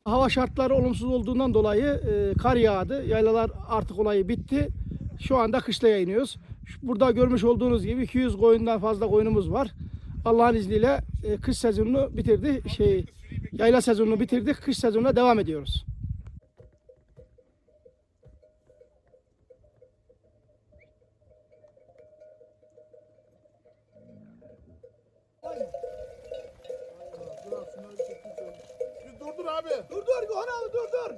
Hava şartları olumsuz olduğundan dolayı kar yağdı. Yaylalar artık olayı bitti. Şu anda kışlaya iniyoruz. Burada görmüş olduğunuz gibi 200 koyundan fazla koyunumuz var. Allah'ın izniyle kış sezonunu bitirdi. Yayla sezonunu bitirdik. Kış sezonuna devam ediyoruz. Dur abi. Dur Gökhan abi dur.